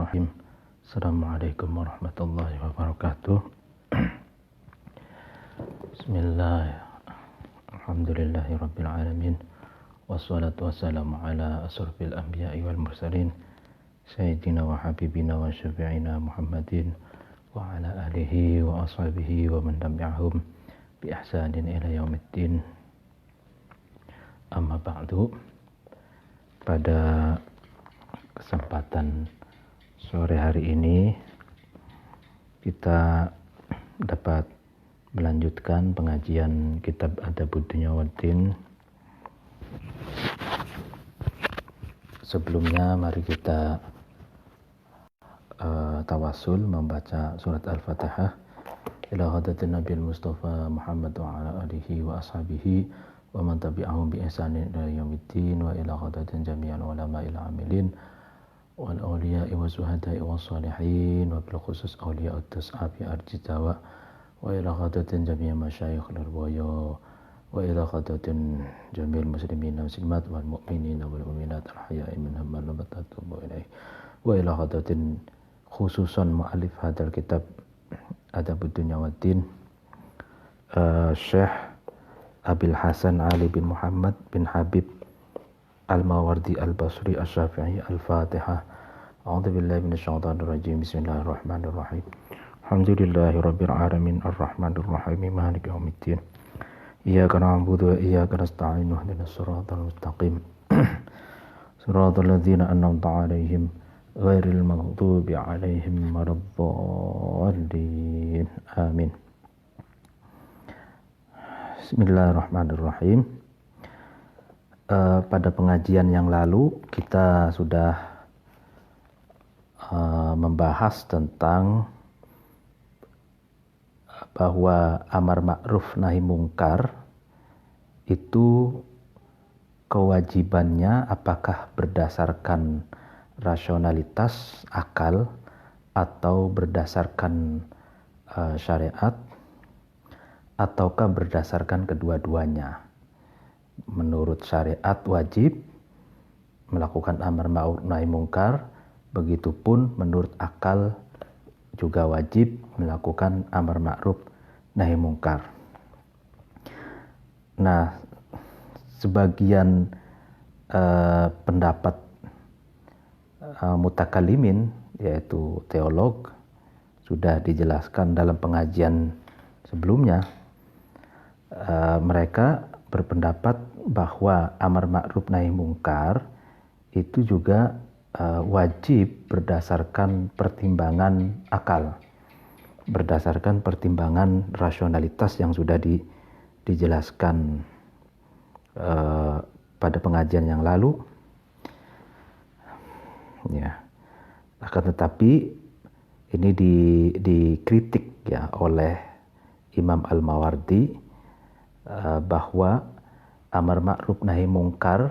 Bismillahirrahmanirrahim. Assalamualaikum warahmatullahi wabarakatuh. Bismillah. Alhamdulillahi rabbil alamin. Wassalatu wassalamu ala asrafil anbiya'i wal mursalin. Sayyidina wa habibina wa syafi'ina Muhammadin wa ala alihi wa ashabihi wa man tabi'ahum bi ihsanin ila yaumiddin. Amma ba'du. Pada kesempatan sore hari ini kita dapat melanjutkan pengajian kitab Adabuddin Waddin. Sebelumnya mari kita tawasul membaca surat Al-Fatihah ila hadratin Nabil Mustafa Muhammad wa ala alihi wa ashabihi wa man tabi'ahum bi ihsanin ila yaumiddin wa ila hadratin jami'al ulama'il amilin wal awliya'i wa zuhada'i wa salihin wa bil khusus awliya'ut tas'abi arjidawa wa ila hadratin jami'al masyayikh al-waya wa ila hadratin jami'al muslimin wal muslimat wal mu'minin wal mu'minat al-ahya'i minhum man lam tatubu ilaih wa ila hadratin khususan mu'alif hadal kitab Adabuddin Waddin Syekh Abil Hasan Ali bin Muhammad bin Habib Al-Mawardi Al-Basri Al-Syafi'i Al-Fatihah. A'udzu billahi minasyaitonir rajim. Bismillahirrahmanirrahim. Alhamdulillahirabbil alamin arrahmanir rahim maliki yaumiddin. Iyyaka na'budu wa iyyaka nasta'in ihdinas siratal mustaqim. Siratal ladzina an'amta 'alaihim ghairil maghdubi 'alaihim waladdallin. Amin. Bismillahirrahmanirrahim. Pada pengajian yang lalu kita sudah membahas tentang bahwa amar ma'ruf nahi mungkar itu kewajibannya apakah berdasarkan rasionalitas akal atau berdasarkan syariat ataukah berdasarkan kedua-duanya. Menurut syariat wajib melakukan amar ma'ruf nahi mungkar, begitupun menurut akal juga wajib melakukan amar ma'ruf nahi mungkar. Nah, sebagian pendapat mutakalimin yaitu teolog sudah dijelaskan dalam pengajian sebelumnya. Mereka berpendapat bahwa amar ma'ruf nahi mungkar itu juga wajib berdasarkan pertimbangan akal, berdasarkan pertimbangan rasionalitas yang sudah dijelaskan pada pengajian yang lalu. Ya, akan tetapi ini dikritik ya oleh Imam Al-Mawardi bahwa amar ma'ruf nahi mungkar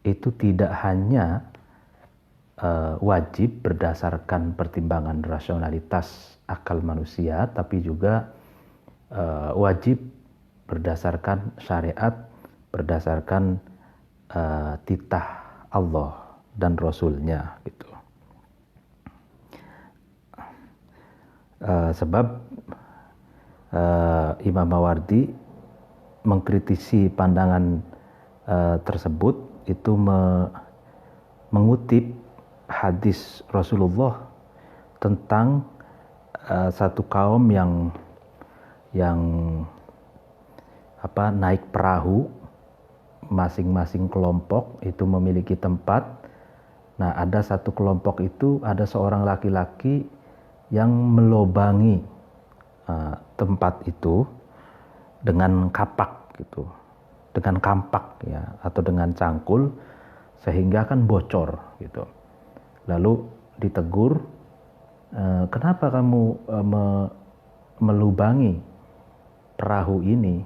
itu tidak hanya wajib berdasarkan pertimbangan rasionalitas akal manusia, tapi juga wajib berdasarkan syariat, berdasarkan titah Allah dan Rasulnya gitu. Sebab Imam Mawardi mengkritisi pandangan tersebut itu mengutip hadis Rasulullah tentang satu kaum yang naik perahu, masing-masing kelompok itu memiliki tempat. Nah, ada satu kelompok itu ada seorang laki-laki yang melobangi tempat itu dengan kapak gitu, dengan kampak ya, atau dengan cangkul sehingga kan bocor gitu. Lalu ditegur, kenapa kamu melubangi perahu ini?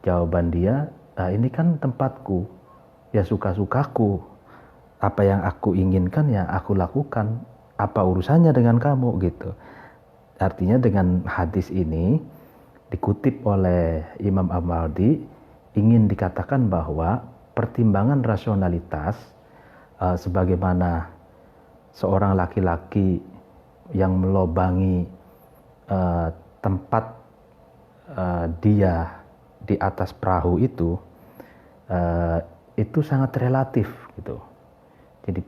Jawaban dia, nah ini kan tempatku, ya suka-sukaku, apa yang aku inginkan ya aku lakukan, apa urusannya dengan kamu gitu. Artinya dengan hadis ini dikutip oleh Imam Al-Mawardi ingin dikatakan bahwa pertimbangan rasionalitas sebagaimana seorang laki-laki yang melobangi tempat dia di atas perahu itu sangat relatif gitu. Jadi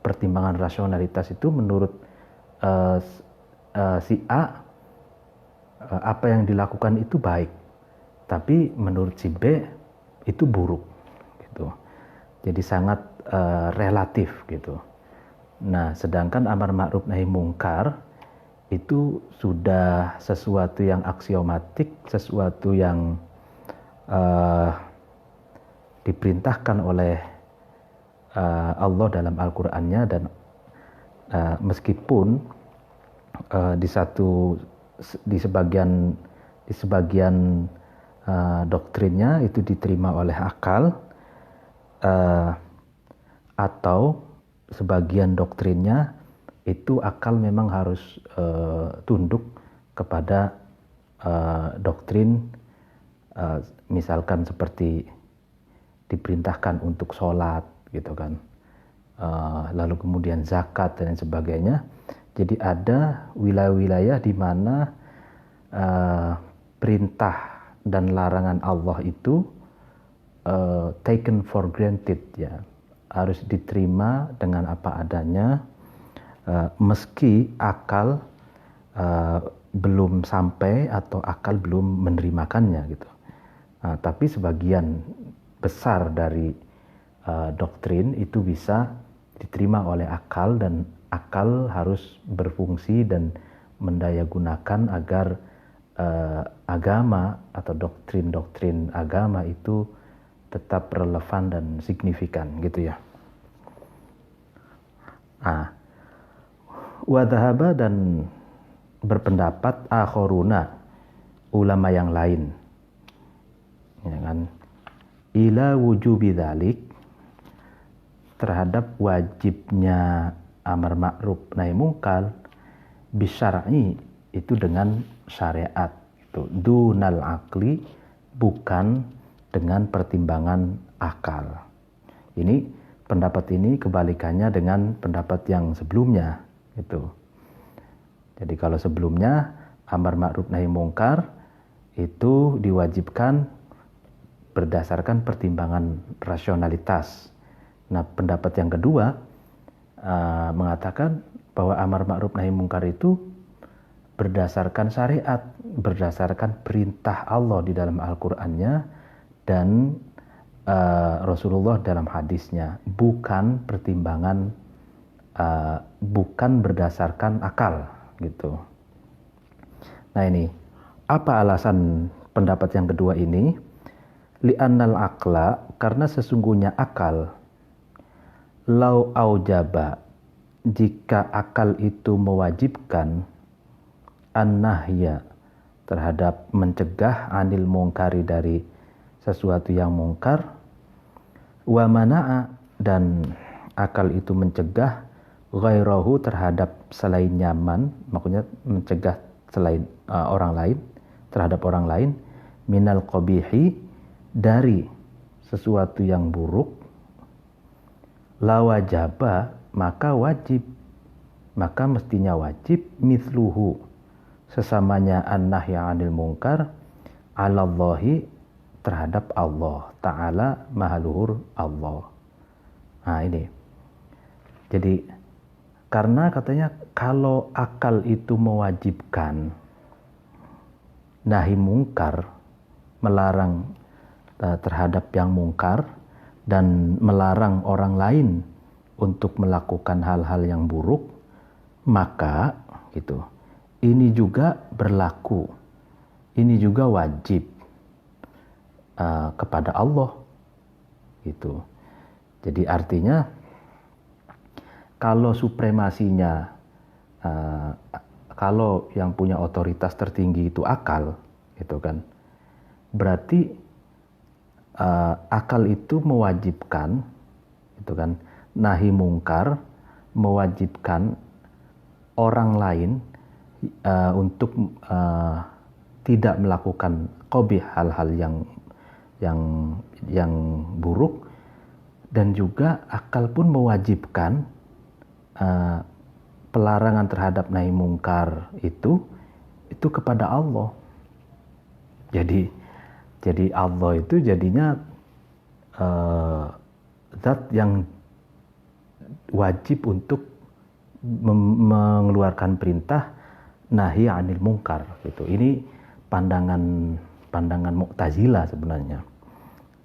pertimbangan rasionalitas itu menurut si A, apa yang dilakukan itu baik, tapi menurut si B itu buruk gitu. Jadi sangat relatif gitu. Nah, sedangkan amar ma'ruf nahi mungkar itu sudah sesuatu yang aksiomatik, sesuatu yang diperintahkan oleh Allah dalam Al-Qur'annya, dan meskipun di sebagian doktrinnya itu diterima oleh akal, atau sebagian doktrinnya itu akal memang harus tunduk kepada doktrin, misalkan seperti diperintahkan untuk sholat gitu kan, lalu kemudian zakat dan sebagainya. Jadi ada wilayah-wilayah di mana perintah dan larangan Allah itu taken for granted, ya, harus diterima dengan apa adanya, meski akal belum sampai atau akal belum menerimakannya gitu. Tapi sebagian besar dari doktrin itu bisa diterima oleh akal, dan akal harus berfungsi dan mendayagunakan agar agama atau doktrin-doktrin agama itu tetap relevan dan signifikan gitu ya. Wadhahaba, dan berpendapat akhoruna, ulama yang lain, ya kan, ila wujubi dzalik, terhadap wajibnya amar ma'ruf nahi mungkar bisyar'i, itu dengan syariat, itu dunal akli, bukan dengan pertimbangan akal. Ini pendapat ini kebalikannya dengan pendapat yang sebelumnya gitu. Jadi kalau sebelumnya amar ma'ruf nahi mungkar itu diwajibkan berdasarkan pertimbangan rasionalitas. Nah, pendapat yang kedua mengatakan bahwa amar ma'ruf nahi mungkar itu berdasarkan syariat, berdasarkan perintah Allah di dalam Al-Qur'annya dan Rasulullah dalam hadisnya, bukan pertimbangan, bukan berdasarkan akal gitu. Nah, ini apa alasan pendapat yang kedua ini? Li'annal aqla, karena sesungguhnya akal, lau aujaba, jika akal itu mewajibkan, an-nahya, terhadap mencegah, anil mungkari, dari sesuatu yang mungkar, wa mana'a, dan akal itu mencegah, ghairahu, terhadap selain nyaman, maksudnya mencegah selain orang lain, terhadap orang lain, minal qabihi, dari sesuatu yang buruk, la wajaba, maka wajib, maka mestinya wajib, mithluhu, sesamanya an-nahya 'anil munkar, 'alallahi, terhadap Allah Ta'ala, maha luhur Allah. Nah, ini jadi karena katanya kalau akal itu mewajibkan nahi mungkar, melarang terhadap yang mungkar, dan melarang orang lain untuk melakukan hal-hal yang buruk, maka gitu, ini juga berlaku, ini juga wajib kepada Allah gitu. Jadi artinya kalau supremasinya, kalau yang punya otoritas tertinggi itu akal gitu kan, berarti akal itu mewajibkan gitu kan, nahi mungkar, mewajibkan orang lain untuk tidak melakukan qabih, hal-hal yang buruk, dan juga akal pun mewajibkan pelarangan terhadap nahi mungkar itu kepada Allah. Jadi Allah itu jadinya zat yang wajib untuk mengeluarkan perintah nahi anil mungkar gitu. Ini pandangan Mu'tazilah sebenarnya.